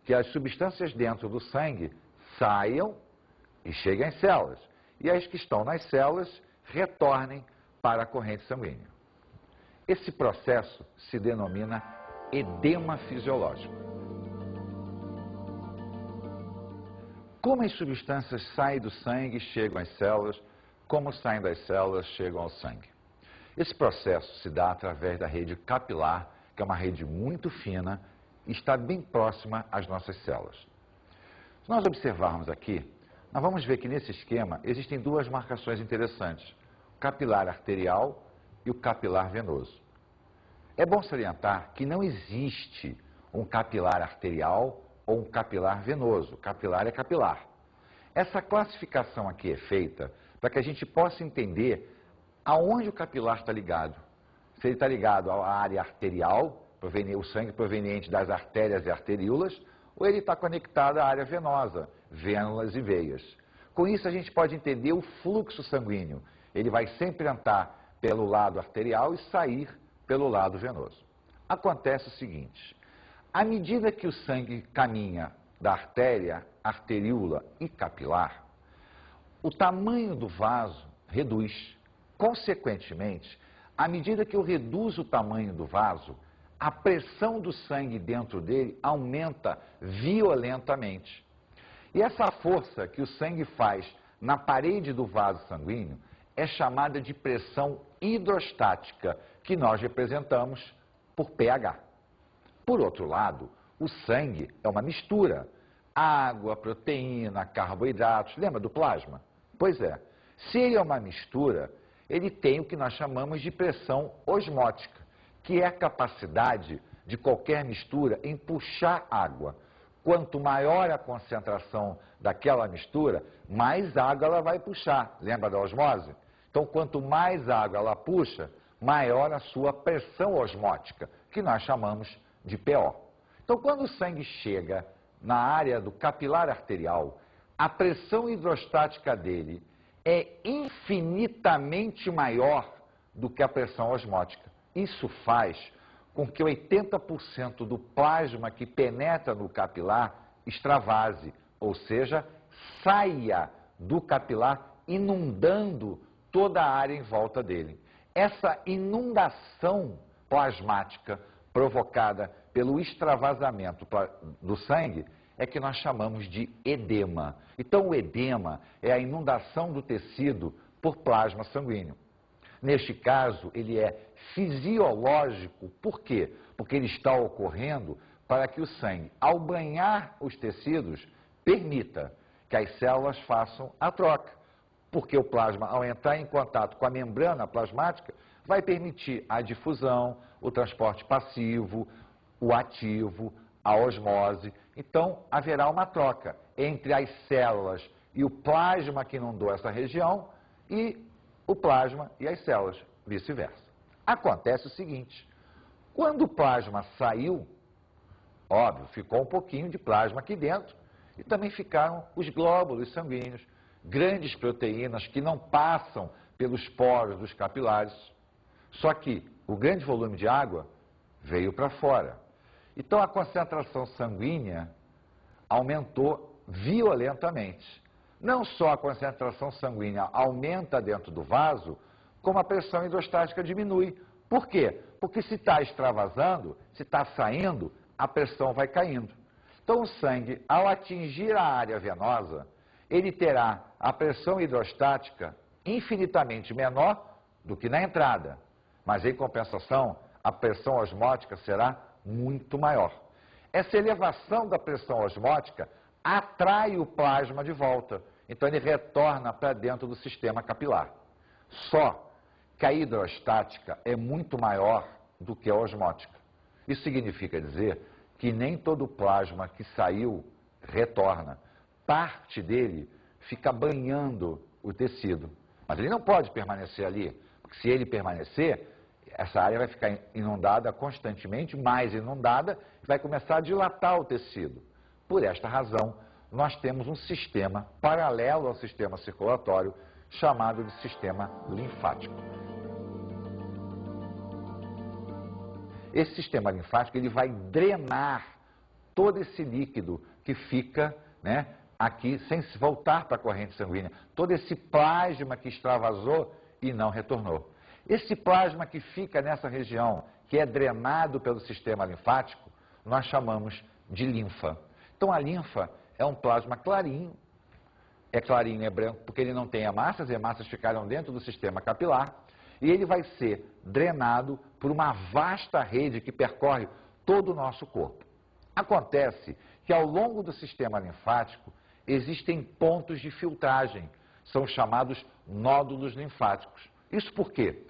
que as substâncias dentro do sangue saiam e cheguem às células, e as que estão nas células retornem para a corrente sanguínea. Esse processo se denomina edema fisiológico. Como as substâncias saem do sangue e chegam às células, como saem das células chegam ao sangue. Esse processo se dá através da rede capilar, que é uma rede muito fina e está bem próxima às nossas células. Se nós observarmos aqui, nós vamos ver que nesse esquema existem duas marcações interessantes, o capilar arterial e o capilar venoso. É bom salientar que não existe um capilar arterial ou um capilar venoso. Capilar é capilar. Essa classificação aqui é feita para que a gente possa entender aonde o capilar está ligado. Se ele está ligado à área arterial, o sangue proveniente das artérias e arteríolas, ou ele está conectado à área venosa, vênulas e veias. Com isso a gente pode entender o fluxo sanguíneo. Ele vai sempre entrar pelo lado arterial e sair pelo lado venoso. Acontece o seguinte, à medida que o sangue caminha da artéria, arteríola e capilar, o tamanho do vaso reduz. Consequentemente, à medida que eu reduzo o tamanho do vaso, a pressão do sangue dentro dele aumenta violentamente. E essa força que o sangue faz na parede do vaso sanguíneo é chamada de pressão hidrostática, que nós representamos por pH. Por outro lado, o sangue é uma mistura. Água, proteína, carboidratos. Lembra do plasma? Pois é. Se ele é uma mistura, ele tem o que nós chamamos de pressão osmótica, que é a capacidade de qualquer mistura em puxar água. Quanto maior a concentração daquela mistura, mais água ela vai puxar. Lembra da osmose? Então, quanto mais água ela puxa, maior a sua pressão osmótica, que nós chamamos de PO. Então, quando o sangue chega na área do capilar arterial, a pressão hidrostática dele é infinitamente maior do que a pressão osmótica. Isso faz com que 80% do plasma que penetra no capilar extravase, ou seja, saia do capilar inundando toda a área em volta dele. Essa inundação plasmática provocada pelo extravasamento do sangue é que nós chamamos de edema. Então, o edema é a inundação do tecido por plasma sanguíneo. Neste caso, ele é fisiológico. Por quê? Porque ele está ocorrendo para que o sangue, ao banhar os tecidos, permita que as células façam a troca. Porque o plasma, ao entrar em contato com a membrana plasmática, vai permitir a difusão, o transporte passivo, o ativo, a osmose. Então, haverá uma troca entre as células e o plasma que inundou essa região e o plasma e as células, vice-versa. Acontece o seguinte, quando o plasma saiu, óbvio, ficou um pouquinho de plasma aqui dentro e também ficaram os glóbulos sanguíneos, grandes proteínas que não passam pelos poros dos capilares. Só que o grande volume de água veio para fora. Então a concentração sanguínea aumentou violentamente. Não só a concentração sanguínea aumenta dentro do vaso, como a pressão hidrostática diminui. Por quê? Porque se está extravasando, se está saindo, a pressão vai caindo. Então o sangue, ao atingir a área venosa, ele terá a pressão hidrostática infinitamente menor do que na entrada. Mas, em compensação, a pressão osmótica será muito maior. Essa elevação da pressão osmótica atrai o plasma de volta. Então, ele retorna para dentro do sistema capilar. Só que a hidrostática é muito maior do que a osmótica. Isso significa dizer que nem todo o plasma que saiu retorna. Parte dele fica banhando o tecido. Mas ele não pode permanecer ali, porque se ele permanecer, essa área vai ficar inundada constantemente, mais inundada, e vai começar a dilatar o tecido. Por esta razão, nós temos um sistema paralelo ao sistema circulatório, chamado de sistema linfático. Esse sistema linfático ele vai drenar todo esse líquido que fica, né, aqui sem se voltar para a corrente sanguínea, todo esse plasma que extravasou e não retornou. Esse plasma que fica nessa região, que é drenado pelo sistema linfático, nós chamamos de linfa. Então a linfa é um plasma clarinho, é clarinho, é branco, porque ele não tem hemácias, as hemácias ficaram dentro do sistema capilar, e ele vai ser drenado por uma vasta rede que percorre todo o nosso corpo. Acontece que ao longo do sistema linfático existem pontos de filtragem, são chamados nódulos linfáticos. Isso por quê?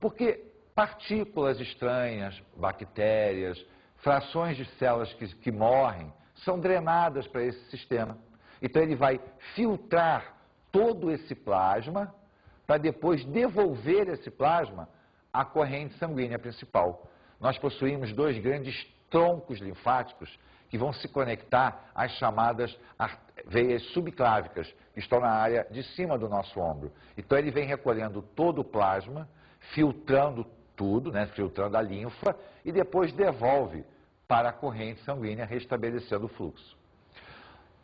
Porque partículas estranhas, bactérias, frações de células que morrem, são drenadas para esse sistema. Então ele vai filtrar todo esse plasma para depois devolver esse plasma à corrente sanguínea principal. Nós possuímos dois grandes troncos linfáticos que vão se conectar às chamadas veias subclávicas, que estão na área de cima do nosso ombro. Então ele vem recolhendo todo o plasma, filtrando tudo, né, filtrando a linfa, e depois devolve para a corrente sanguínea, restabelecendo o fluxo.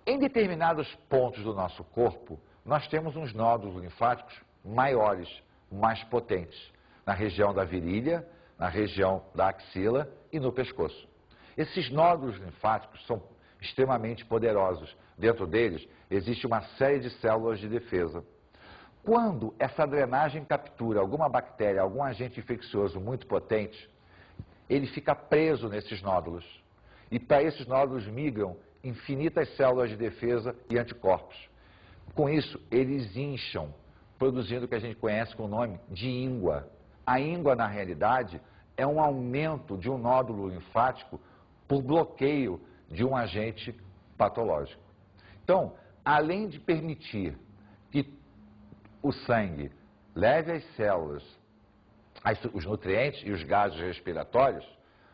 Em determinados pontos do nosso corpo, nós temos uns nódulos linfáticos maiores, mais potentes, na região da virilha, na região da axila e no pescoço. Esses nódulos linfáticos são extremamente poderosos. Dentro deles existe uma série de células de defesa. Quando essa drenagem captura alguma bactéria, algum agente infeccioso muito potente, ele fica preso nesses nódulos. E para esses nódulos migram infinitas células de defesa e anticorpos. Com isso, eles incham, produzindo o que a gente conhece com o nome de íngua. A íngua, na realidade, é um aumento de um nódulo linfático por bloqueio de um agente patológico. Então, além de permitir que o sangue leve às células os nutrientes e os gases respiratórios,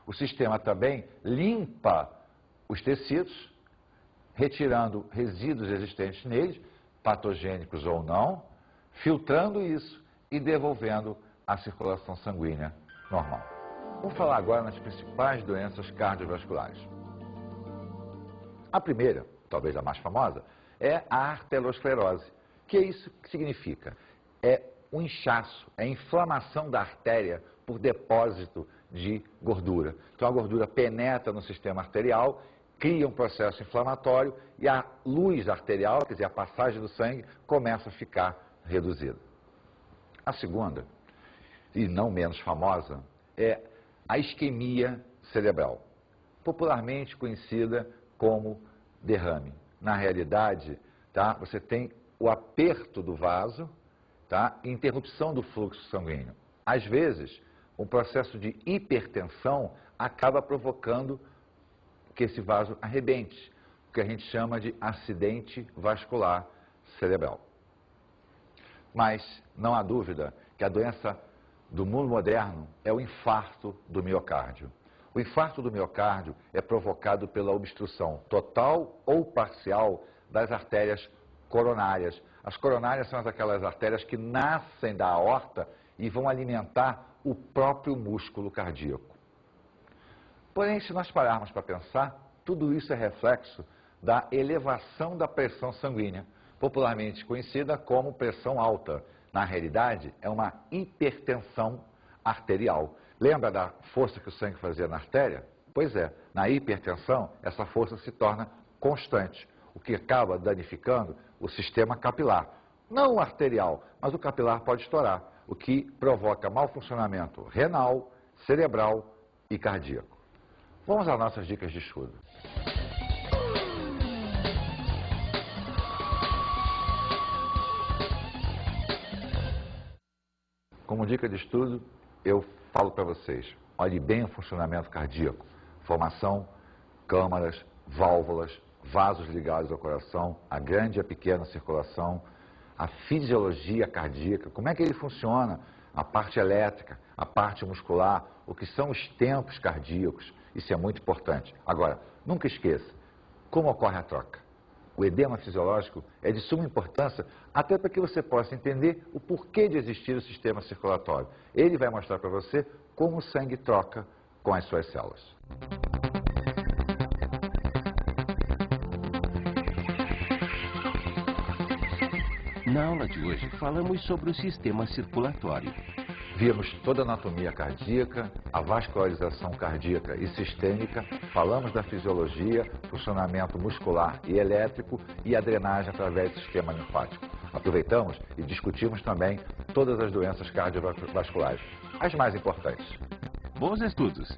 o sistema também limpa os tecidos, retirando resíduos existentes neles, patogênicos ou não, filtrando isso e devolvendo à circulação sanguínea normal. Vamos falar agora nas principais doenças cardiovasculares. A primeira, talvez a mais famosa, é a arteriosclerose. Que é isso que significa? É o inchaço, é a inflamação da artéria por depósito de gordura. Então a gordura penetra no sistema arterial, cria um processo inflamatório e a luz arterial, quer dizer, a passagem do sangue, começa a ficar reduzida. A segunda, e não menos famosa, é a isquemia cerebral, popularmente conhecida como derrame. Na realidade, tá, você tem o aperto do vaso, tá, e interrupção do fluxo sanguíneo. Às vezes, um processo de hipertensão acaba provocando que esse vaso arrebente, o que a gente chama de acidente vascular cerebral. Mas não há dúvida que a doença do mundo moderno é o infarto do miocárdio. O infarto do miocárdio é provocado pela obstrução total ou parcial das artérias coronárias. As coronárias são aquelas artérias que nascem da aorta e vão alimentar o próprio músculo cardíaco. Porém, se nós pararmos para pensar, tudo isso é reflexo da elevação da pressão sanguínea, popularmente conhecida como pressão alta. Na realidade, é uma hipertensão arterial. Lembra da força que o sangue fazia na artéria? Pois é, na hipertensão, essa força se torna constante, o que acaba danificando o sistema capilar. Não o arterial, mas o capilar pode estourar, o que provoca mau funcionamento renal, cerebral e cardíaco. Vamos às nossas dicas de estudo. Como dica de estudo, eu falo para vocês, olhe bem o funcionamento cardíaco, formação, câmaras, válvulas, vasos ligados ao coração, a grande e a pequena circulação, a fisiologia cardíaca, como é que ele funciona, a parte elétrica, a parte muscular, o que são os tempos cardíacos, isso é muito importante. Agora, nunca esqueça, como ocorre a troca? O edema fisiológico é de suma importância, até para que você possa entender o porquê de existir o sistema circulatório. Ele vai mostrar para você como o sangue troca com as suas células. Na aula de hoje, falamos sobre o sistema circulatório. Vimos toda a anatomia cardíaca, a vascularização cardíaca e sistêmica, falamos da fisiologia, funcionamento muscular e elétrico e a drenagem através do sistema linfático. Aproveitamos e discutimos também todas as doenças cardiovasculares, as mais importantes. Bons estudos!